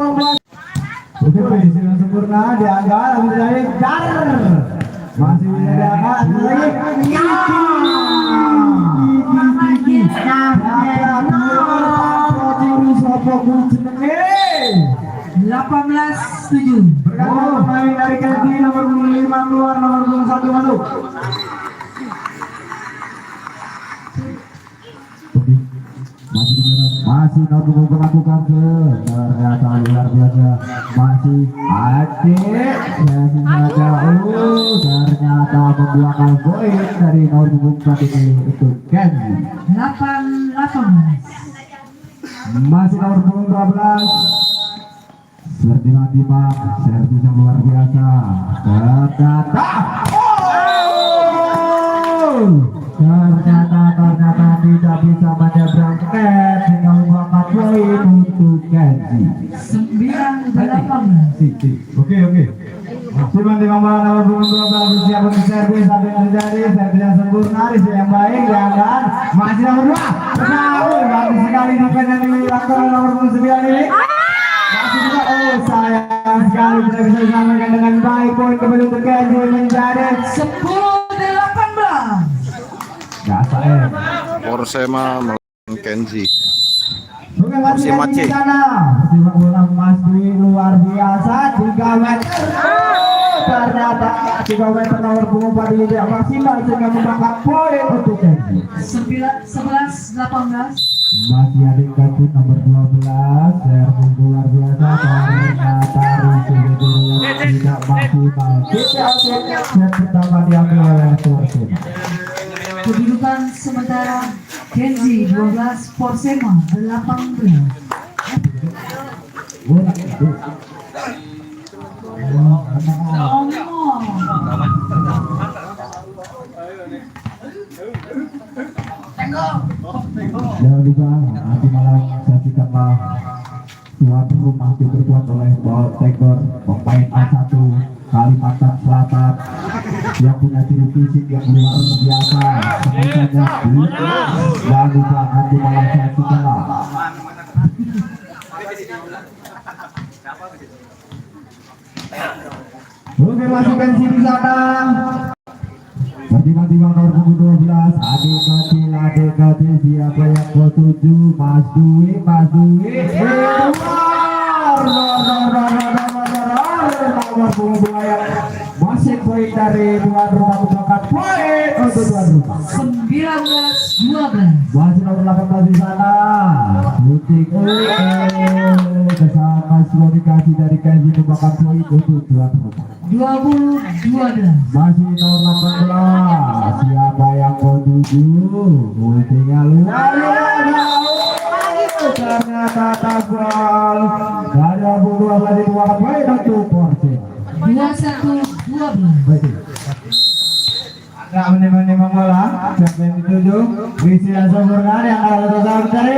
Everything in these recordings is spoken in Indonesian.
Oke, sudah sempurna diangkat dari Dar. Masih bisa diangkat lagi. Delapan 18-7. Berkata pemain dari Kenji nomor 5 keluar, nomor 1 masuk. Masih nomor melakukan ternyata luar biasa, masih adik ternyata membuahkan poin dari nomor punggung saat ini itu Kenji. 8-18. Masih nomor punggung 12 seperti nanti Pak, servis yang luar biasa ternyata ternyata tidak bisa menyeberang net sehingga membuahkan poin untuk Kenji. 9-18. Oke. Simpan di nomor 12 siap untuk servis sampai terjadi servis yang sempurna, isi yang baik dan masih nomor 2. Bagus sekali defense yang dilakukan oleh nomor 9 ini. Masih juga sayang sekali tidak bisa disampaikan dengan baik, poin kembali untuk Kenji menjadi 10-18. Porsema melawan Kenji. Oke, masih di sana. Sepak bola Mas Dwi luar biasa 3 meter. Ternyata 3 meter nomor punggung 4 ini tidak maksimal sehingga membakar poin untuk Kenji. 11-18. Masih ada Kenji nomor 12 servis luar biasa ternyata tidak maksimal. Set pertama diambil oleh Porsema. Kedudukan sementara Kenji 12, Porsema 18. Jangan lupa nanti malam saksikanlah tuan rumah diperkuat oleh Paul Tegor, pemain A1 Kalimantan Selatan yang punya ciri fisik yang luar biasa. Semuanya jangan lupa nanti malam saksikanlah. Oke, masukkan sini sana. Tiba-tiba nomor punggung 12 adik kecil siapa yang ke 7 Mas Dwi nomor punggung 2 yang masih poin dari tuan rumah membuahkan poin untuk tuan rumah. 19-12. Masih nomor 18 di sana shooting kesana slow dikasih dari Kenji membuahkan poin untuk tuan rumah. 20-12. Masih nomor 18 siapa yang mau tuju multinya luar ternyata tak gol dari Abu Dua tadi dua poin untuk Porsche. 21-12. Nggak menimang bola siapa yang dituju visi yang sempurna yang ada total dari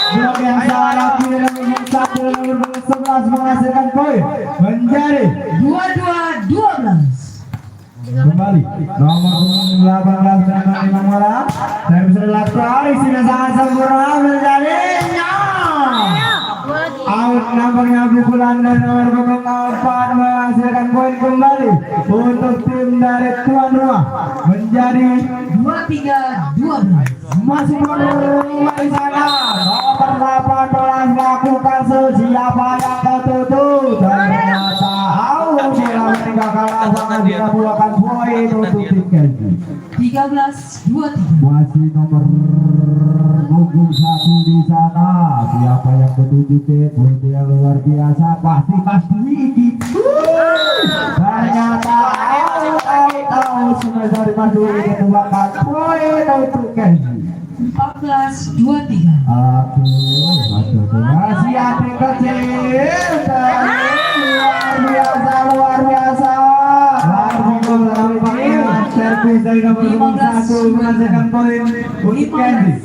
blok yang salah kiri nomor 1 nomor 11 menghasilkan poin menjadi 22-12. kembali nomor 18 dan menimang bola saya bisa dilakukan isinya sangat sempurna menjadi out. Nampaknya pukulan dan nomor punggung 4 menghasilkan poin kembali untuk tim dari tuan rumah menjadi 23-12. masih nomor di sana nomor 18 lakukan siapa yang ketutup ternyata out bila meninggalkan lapangan dia buahkan poin untuk tim Kenji. 13-23. Masih nomor punggung 1 di sana siapa yang ketujuh poin yang luar biasa pasti Mas Dwi. Ternyata out sudah dari Mas Dwi membuahkan poin untuk Kenji. 14-23. Masih adik kecil luar biasa servis dari nomor 1 menghasilkan poin untuk Kenji.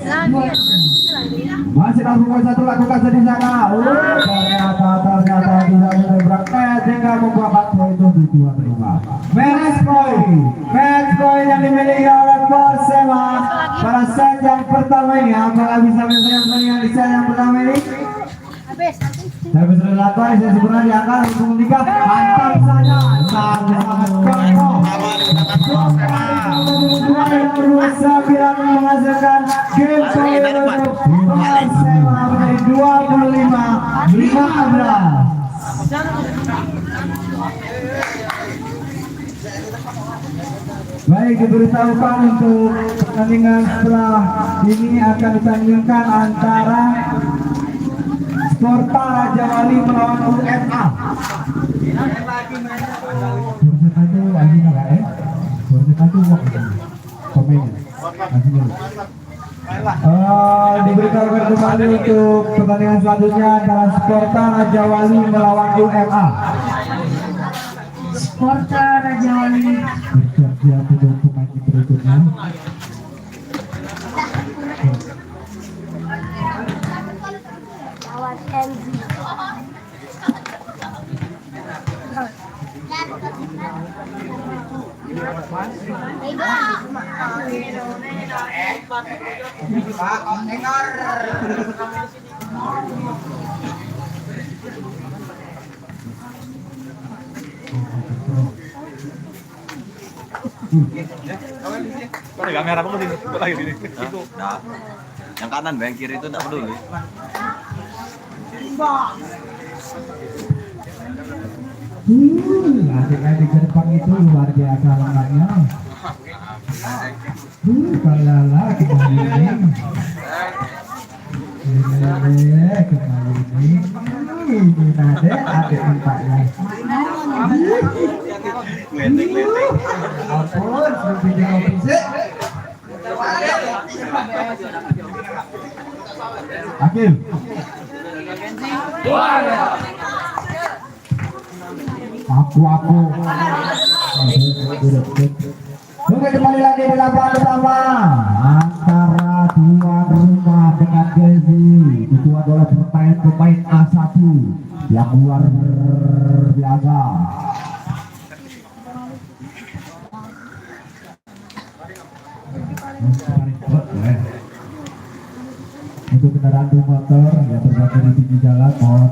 Masih nomor 1 lakukan di sana. Ternyata tidak menyeberang net sehingga membuahkan poin untuk tuan rumah. Match point yang dimiliki oleh Porsema pada set yang pertama ini. Apakah bisa menyelesaikan pertandingan di set yang pertama ini? Servis sudah dilakukan, saya sempurna diangkat untuk tiga, mantap saja, sangat kokoh. Dua yang berusaha sembilan menghasilkan game point untuk Persema menjadi 25-15. Baik, diberitahukan untuk pertandingan setelah ini akan ditandingkan antara Sporta Raja Wali melawan UMA. Sporta itu lagi nggak ya? Sporta itu pemain. Diberitahukan kembali untuk pertandingan selanjutnya antara Sporta Raja Wali melawan UMA. Sporta Raja Wali Bersiap-siap untuk pemain berikutnya. Lawan MZ. Kamera apa sini? Lagi sini. Itu. Nah. Yang kanan, yang kiri itu enggak peduli. Adik-adik Jepang itu luar biasa lengkapnya. Kalala kembali ini. Kembali ini. Ini nade adik tempatnya. Lending. Ampun, lebih jangan bisik. Akil. Aku. Oke, kembali lagi di lapangan pertama antara dua rumah dengan Kenzi. Itu adalah pemain A1 yang luar biasa. Untuk kendaraan motor yang berada di pinggir jalan mohon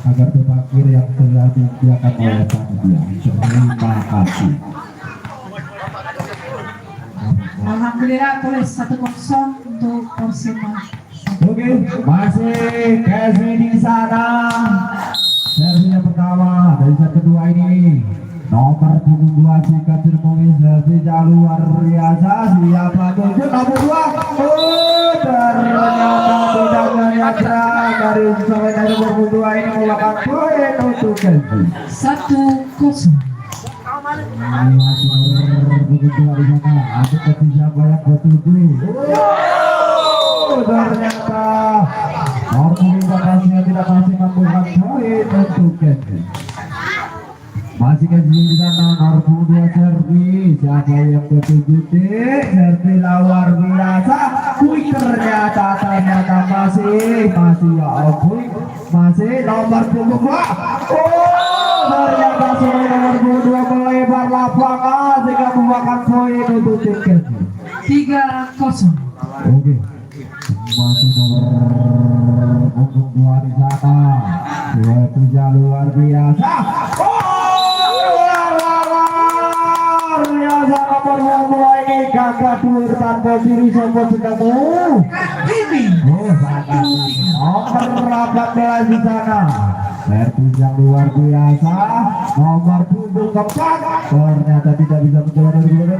agar berparkir yang telah disediakan oleh panitia. Terima kasih. Alhamdulillah tulis 1-0 untuk Persema. Oke, masih Kenzi di sana. Servis yang pertama dari set kedua ini nomor punggung 2 Sika Cirmongi, servis luar biasa. Siapa tujuh nomor 2? Ternyata tidak menyasar dari nomor punggung 2 ini melakukan poin untuk Kenzi. 1-0. Ini masih nomor punggung 2 di sana. Ada siapa yang ketujuh? Ternyata nomor punggung 2 tidak masih membuat poin untuk Kenzi. Masih Kenzi di sana, nomor punggung 2 servis. Siapa yang ketujuh? Servis luar biasa. Ternyata masih ya ampun, masih nomor punggung 2. Ternyata sudah nomor punggung 2 melebar lapangan sehingga memakan poin untuk tim Kenzi. 3-0. Oke, masih nomor punggung 2 di sana. Dua luar biasa. Nomor 2 ini kakak dur tanpa diri sopo sudamu. Nomor 18 di sana. Servis yang luar biasa. Nomor punggung 4 ternyata tidak bisa mencoba dari dulu.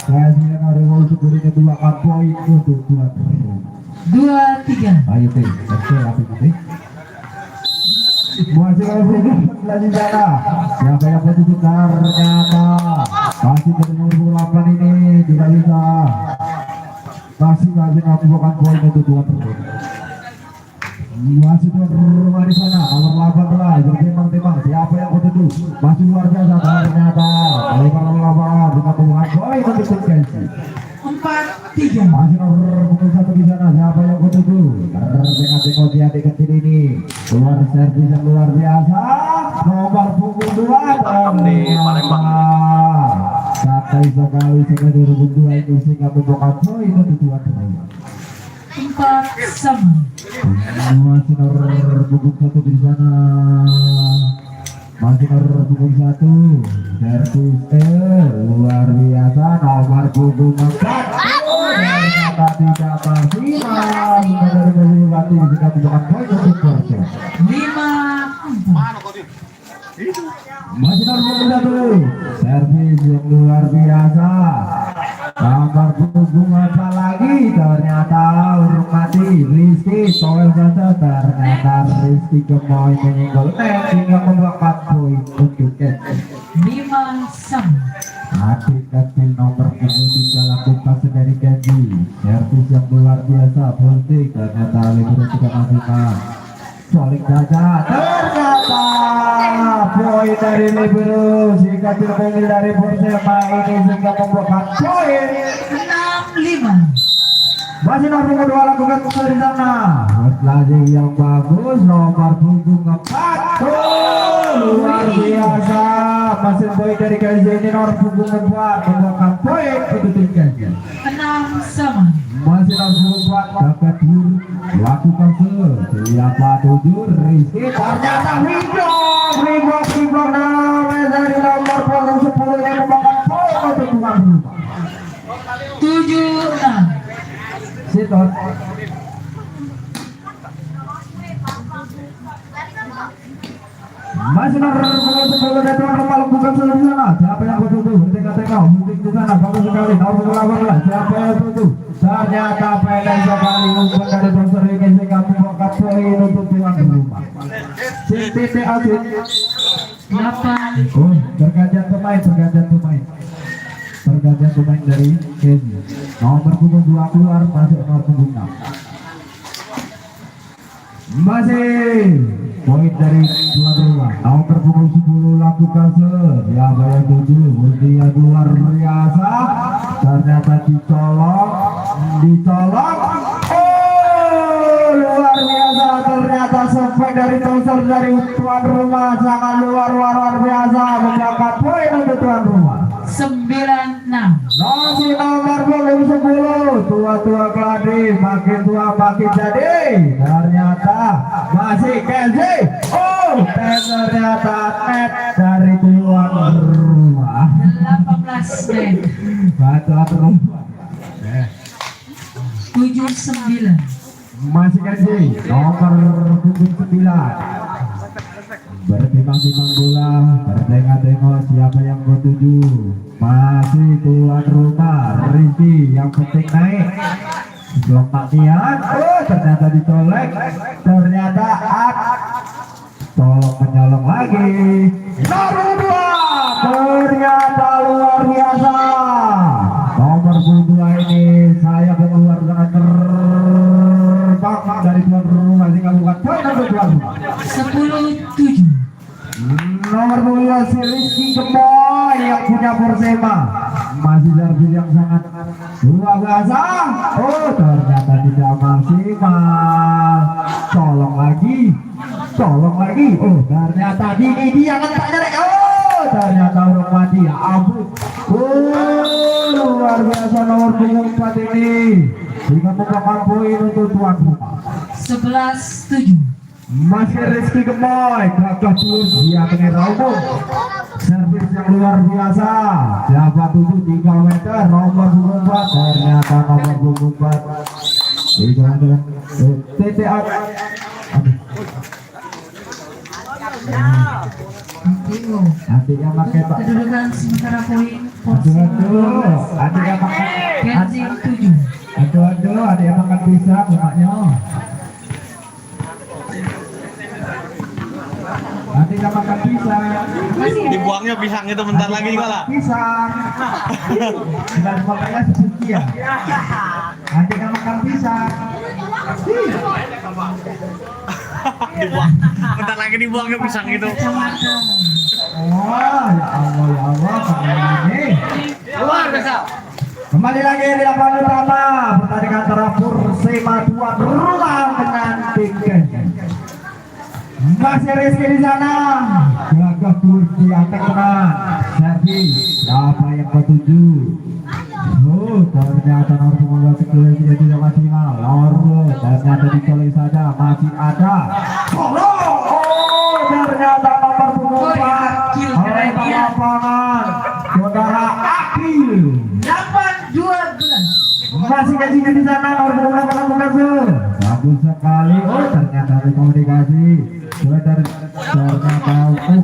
Kasih yang ada mau sebelumnya 2 poin untuk 2-3. Ayo teh, oke apa ini? Masih kalau lagi sana. Siapa yang betul ternyata masih dari nomor 8 ini tidak bisa. Masih melakukan poin untuk 2 poin. Masih tuan rumah di sana nomor 18 bertembang siapa yang betul masih luar biasa ternyata oleh para lawan dengan membuat poin untuk Kenzi. 4-3. Masih nomor punggung 1 di sana siapa yang betul tengok dia di kecil ini keluar servis yang luar biasa nomor punggung 2 di Palembang. kata sekali sekali rebut dua ini sehingga membuka poin untuk tuan rumah. 4 sama. Semua sinar buku satu di sana. Masih nomor 1 servis luar biasa nomor punggung 4 ternyata tidak maksimal dari Bupati jika tidak poin untuk Persib 5-4. masih nomor 1 servis yang luar biasa nomor punggung apa lagi ternyata hormati Rizky Toel saja ternyata Rizky Gemoy menyinggol net hingga membuat poin untuk Ken 5 sama. adik kecil nomor 3 lakukan dari Kenji servis yang luar biasa Pulsik ternyata libero juga masukkan solik saja ternyata poin dari libero si kecil penggil dari Persema ini sehingga membuat poin 6-5. masih nomor 2 lakukan putar di sana lagi yang bagus nomor punggung 4 luar biasa masih poin dari Kenji ini nomor punggung 4 membuat poin untuk tim Kenji 6 sama. masih nomor 4 dapat lakukan siapa tujuh Rizky ternyata Wiblok namanya dari nomor punggung 10 yang membuat poin untuk tuan rumah 7-6. Siton masih nomor 10 dari tuan rumah lakukan di sana siapa yang bertujuh teka-teka hunting di sana bagus sekali nomor 18 siapa yang bertujuh ternyata pelan sekali umpan dari Profesor Riki sehingga membuka poin untuk tuan rumah Sintiti Asin 8. oh pergantian pemain dari Kenji nomor punggung 2 keluar masuk nomor punggung 6 masih poin dari tuan rumah nomor punggung 10 lakukan siapa yang tujuh Mutia luar biasa ternyata dicolok oh luar biasa ternyata sampai dari tosel dari tuan rumah sangat luar biasa mendapat poin untuk tuan rumah 9-6. masih nomor punggung 10 tua keladi makin tua makin jadi ternyata masih Kenji dan ternyata net dari tuan rumah 18 net. tuan rumah 7-9. masih Kenji nomor punggung 9 bertimbang-timbang bola bertengah-tengok siapa yang bertuju masih tuan rumah Rizky yang penting naik belum latihan ternyata dicolek ternyata tolong menyolong lagi nomor 2 ternyata luar biasa nomor 2 ini saya keluar dengan terbang dari tuan rumah sehingga bukan poin untuk tuan rumah 10-7. nomor 12 Rizky Gemoy yang punya Persema masih servis yang sangat luar biasa ternyata tidak maksimal tolong lagi ternyata gini dia ngentaknya ternyata orang mati ya ampun luar biasa nomor punggung 4 ini sehingga membuka poin untuk tuan rumah 11-7. masih Rizky Gemoy gagah terus dia pengen raubung servis yang luar biasa siapa 3 meter nomor 4 ternyata nomor 4 di jalan TTA nanti yang pakai Pak Kedudukan sementara poin aduh ada yang makan Kenji 7. aduh ada yang makan pisang lemaknya nanti kita makan pisang Dibuangnya pisang itu bentar lagi juga lah. pisang dan makanya sedikit ya nanti kita makan pisang Dibuang. Bentar lagi dibuangnya pisang itu. oh ya Allah kembali Luar biasa. kembali lagi di lapangan utama pertandingan antara Persema tuan rumah dengan tim Kenji masih Rizky di sana gagah terus di atas servis Siapa yang ketujuh? Oh, ternyata nomor punggung kedua tidak maksimal. Nomor ternyata dicolek saja masih ada. Oh, ternyata nomor punggung 4 oleh lapangan saudara Akil. 8-12. Masih gajinya di sana nomor punggung 8 bukan bagus sekali. Oh, ternyata ada komunikasi. Ternyata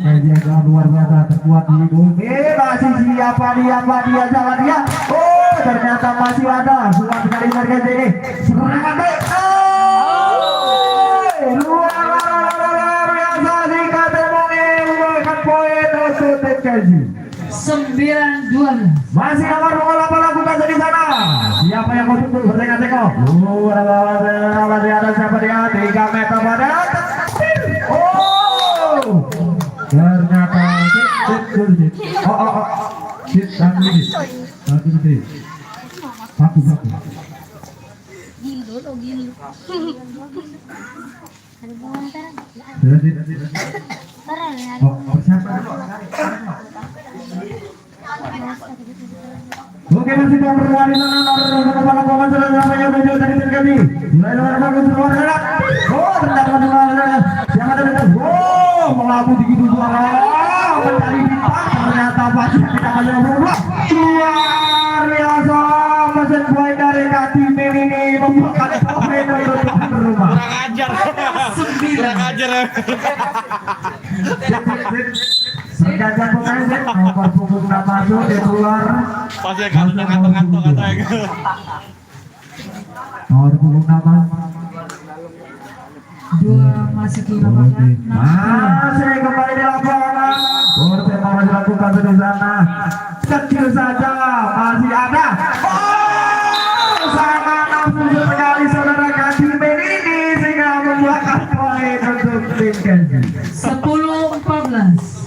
kajian yang luar biasa terkuat di bumi. Masih siapa dia sama dia. Oh, ternyata masih ada. Sudah sekali mereka ini. Serangan baik. Luar biasa jika temukan poin untuk tim Kaji. 9-12. Masih nomor 8 lakukan di sana. Siapa yang mau tunggu bertengah-tengok? Masih ada siapa dia? 3 meter pada. Oh, ternyata Paku. Gilu lo gilu. Ada pengantar. Parah ya. Oke, masih dalam berlari kepala paman sudah namanya udah jauh dari kami. Mulai nomor bagus keluar sana. Oh, ternyata yang ada dekat. Oh, melabuh begitu suara. Mencari bintang. Ternyata pasti tidak ada berubah. Luar biasa. Mesin poin dari Katim ini membuahkan poin untuk tuan rumah. Kurang ajar. Pergantian pemain nomor punggung 6 masuk di luar. Pasti ngantuk katanya. Nomor punggung 6 2 masih di lapangan. masih kembali di lapangan. Borte mau dilakukan di sana. Kecil saja masih ada. Oh, sangat nafsu sekali saudara Kadim ini sehingga membuahkan poin untuk tim Kenji. 10-14.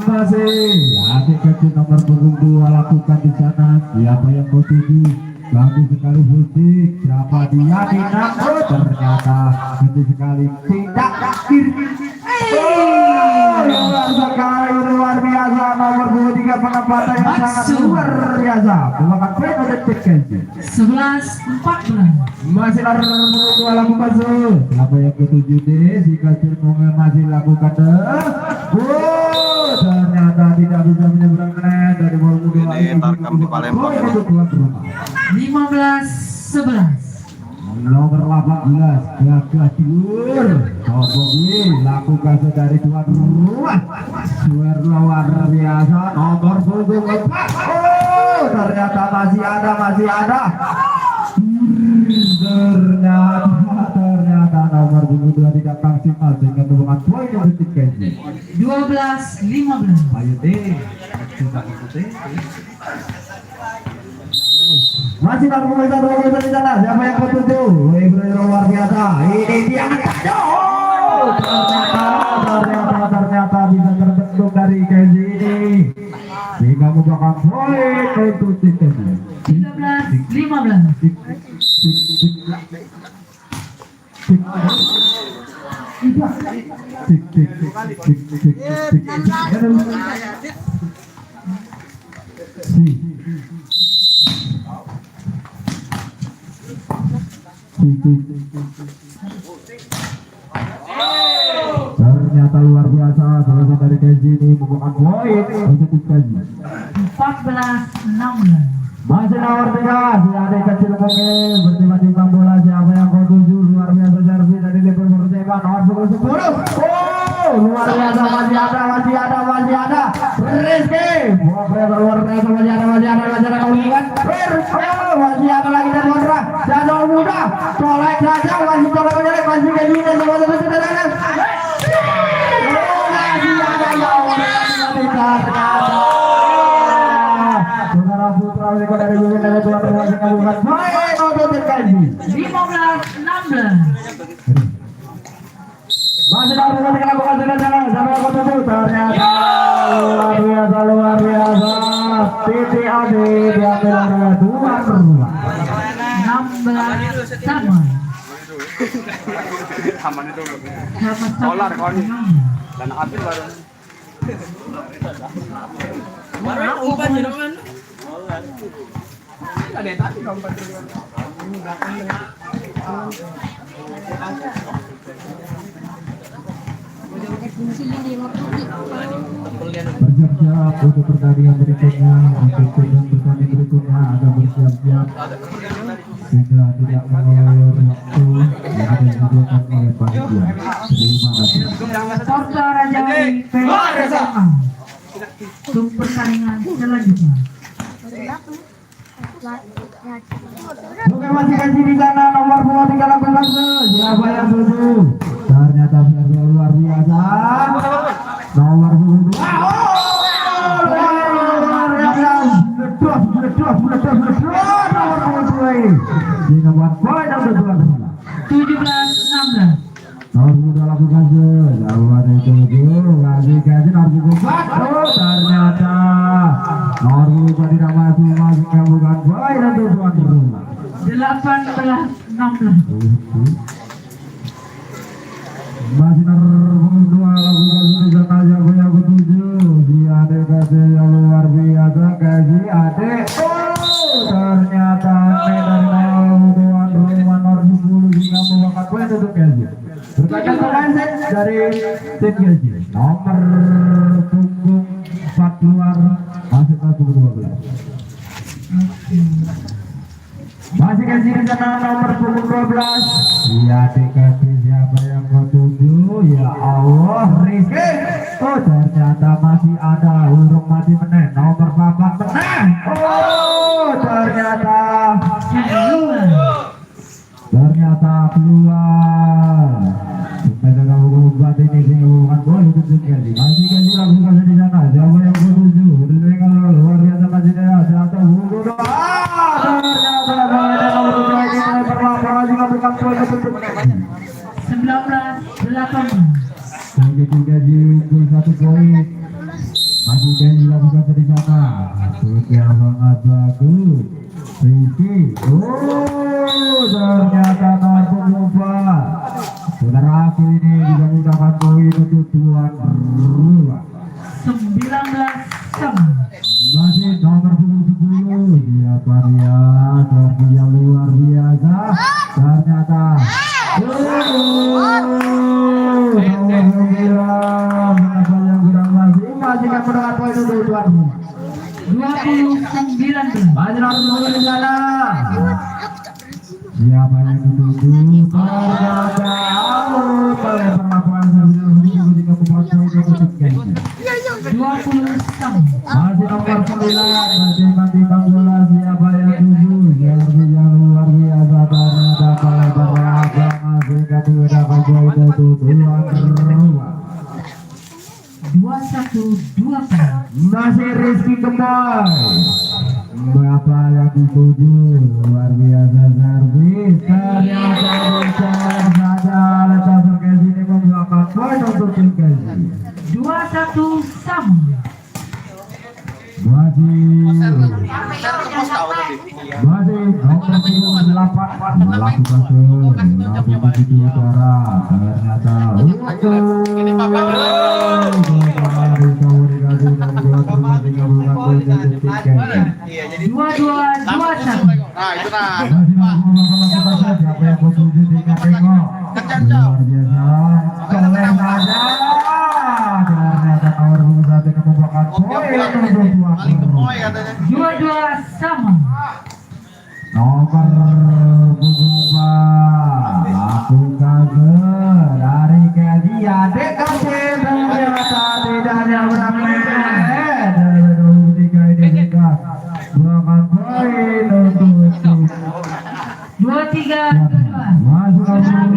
Masih adik kecil nomor punggung 2 lakukan di sana. Siapa yang mau tuju? Bagus sekali musik. Siapa dia? Tidak. Oh, ternyata cantik sekali. Tidak. Luar biasa nomor 23 penempatan yang sangat luar biasa. Bukan poin untuk Kenji. 11-14. Masih nomor 2 lakukan masuk. Siapa yang ketujuh deh? Si kecil masih lakukan deh. Ternyata tidak bisa menyeberang net dari bola kedua. Ini Tarkam di Palembang. 15-11. Nomor 18 Gagah Tiur Tobogi lakukan dari tuan rumah. Suar luar biasa nomor punggung 4. Oh, ternyata masih ada. Ternyata nomor punggung 2 tidak maksimal sehingga merupakan poin yang ketiga. 12-15. Ayo deh, kita ikuti. Masih dalam pemeriksaan di sana. Siapa yang ketujuh? Luar biasa. Ini dia. Ternyata bisa terbentuk dari Kenji ini. Sehingga membuahkan poin untuk tim Kenji. 13-15. Ternyata luar biasa selesai dari Kenji ini membuahkan poin untuk tim Kenji. 14-16. Masih nomor 3 sudah ada kecil mungkin bertimbang bola. Siapa yang kau tuju? Luar biasa servis dari level Persema nomor 10. Oh, luar biasa masih ada. Rizky luar biasa masih ada kawan. Masih ada lagi dan kontra. Jadwal muda colek saja masih kayak gini semua sederhana. Masih ada yang putra dari Bukit dari tuan rumah bukan main untuk terkaji. 15-16. Masih dalam rumah kita bukan jalan sampai aku tutup. Ternyata luar biasa. Titik Adi diambil oleh tuan rumah. 16 sama. Aman itu. Sama Solar, kawan. Dan habis baru. Bersiap-siap untuk pertandingan berikutnya. Untuk tim pertandingan berikutnya ada bersiap-siap sehingga tidak mengulur waktu yang disediakan oleh panitia. Terima kasih. Porto Raja Wali PSMA. Untuk pertandingan selanjutnya. Oke, masih kasih di sana nomor 2318. Siapa yang setuju? Ternyata luar biasa. Nomor 22. Nomor 17-16. nomor muda lakukan jawaban itu kasih nomor 4. Ternyata nomor muda tidak masuk yang bukan boy dan tuan rumah. 18-16. Masih nomor 2 lakukan sudah siapa yang ketujuh. Si adek kasih yang luar biasa kasih adek. Ternyata dari tuan rumah nomor 10 hingga membawa poin untuk kasih. Berkaca pemain dari tim kasih. Nomor punggung 4 keluar masuk ke punggung 12. Masih kasih di sana nomor punggung 12. Ya dikasih siapa yang ketujuh. Ya Allah Rizky. Oh ternyata masih ada urung mati meneh. Nomor 4 meneh. Oh ternyata keluar. Pada nomor 4 ini bukan bola untuk kasih. Masih kasih lakukan di sana. Siapa yang ketujuh. Dengan luar biasa masih ada. Ternyata punggung 2. Gaji unggul 1 poin. Masih gaji lakukan di sana. Sudah sangat bagus. Rizky. Oh ternyata nomor 4. Saudara aku ini juga mendapatkan poin untuk tuan rumah. 19-sama. Masih nomor 10. Siapa dia? Tapi yang luar biasa. Ternyata masih kan mendapat poin untuk tuan rumah. 20-19. Masih nomor 10 di sana. Siapa yang dituju? Ternyata oleh perlakuan ketika membuat poin untuk Kenji. 20-sama. Masih nomor 9 masih bola siapa yang tuju yang luar biasa ternyata oleh perlakuan sehingga tidak poin untuk tuan rumah. 21-20. Masih Rizky kembali. Berapa yang dituju luar biasa servis ternyata bisa saja letak Kenji ini membuahkan poin untuk tim Kenji. 21-sama. Masih nomor 8 melakukan begitu utara ternyata Nah, itu nah. Siapa yang bertuju di tengok luar biasa soleh saja ternyata nomor 1 yang membuahkan poin untuk tuan Paling gemoy rumah. katanya. 22-sama. Nomor 4 lakukan dari Kenji adek kasih ternyata tidak ada berapa dari 23 ini juga buahkan poin untuk tim 23-22. masuk lakukan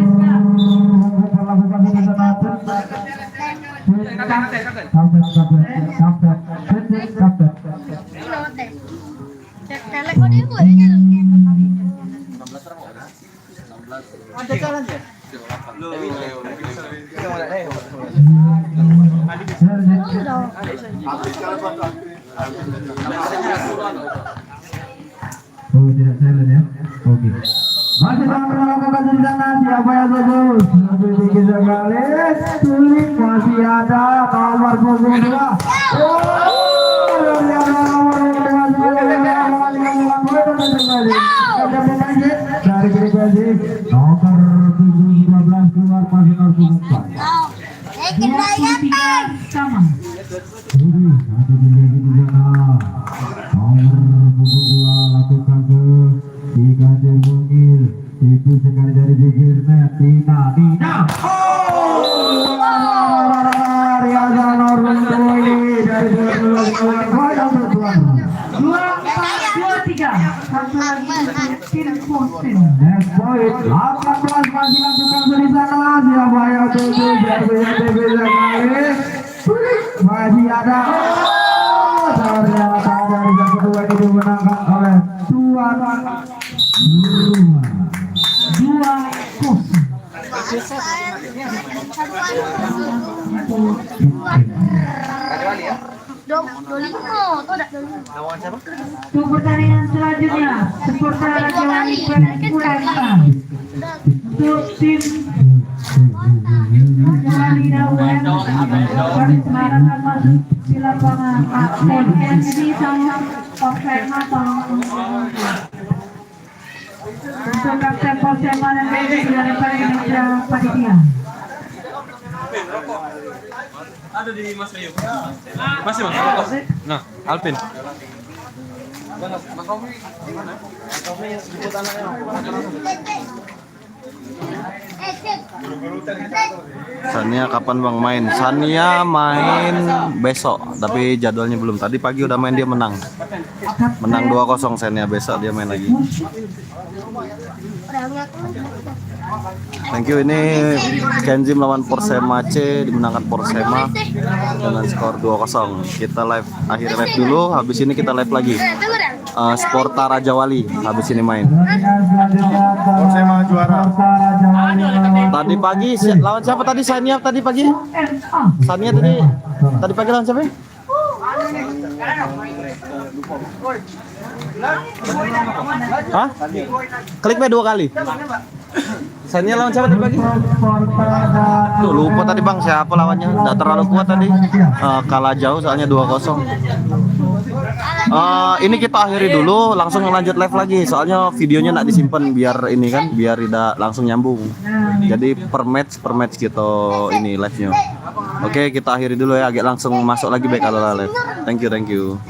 Ada challenge ya? Oh tidak silent ya. Oke. Masih dalam melakukan di sana siapa yang lulus? Lebih tinggi sekali. Tulis masih ada nomor punggung 2. Dari frekuensi nomor 712 keluar masih nomor punggung 4. 23 sama. Jadi satu lagi di sana. Nomor punggung 2 lakukan ke dikasih mungil. Itu sekali dari Jigirna Tina. Riaza nomor 2 ini dari 22 yang bertuan. 24-23. Satu lagi tim Posen. Next point 18 masih lakukan di sana. Siapa yang tujuh berbeda kali. Masih ada. Ternyata dari yang kedua ini dimenangkan oleh Tuan 2-0. Dolimo, tuh ada Dolimo. Untuk pertandingan selanjutnya, supporter Raja Wali Puranta. Untuk tim Raja Wali Dawan, Semarang akan masuk di lapangan. Kenzi sama Persema tolong. Untuk kapten Persema dan Kenzi dari Panitia Panitia. Ada di Mas Bayu. Masih Mas. Nah, Alvin. Sania kapan bang main? Sania main besok, tapi jadwalnya belum. Tadi pagi udah main, dia menang. Menang 2-0 Sania, besok dia main lagi. Thank you, ini Kenzi melawan Persema C, dimenangkan Persema dengan skor 2-0. Kita live, akhir live dulu, habis ini kita live lagi. Sporta Raja Wali, habis ini main. Persema juara. Tadi pagi lawan siapa tadi? Sania tadi pagi? Sania tadi pagi lawan siapa? Hah? Klik B 2 kali. Sania lawan siapa tadi pagi? Tuh lupa tadi bang, siapa lawannya? Nggak terlalu kuat tadi. Kalah jauh soalnya 2-0. Ini kita akhiri dulu, langsung lanjut live lagi. Soalnya videonya nggak disimpan biar ini kan, biar tidak langsung nyambung. Jadi per match gitu ini live-nya. Oke, kita akhiri dulu ya. Agak langsung masuk lagi baik kalau live. Thank you.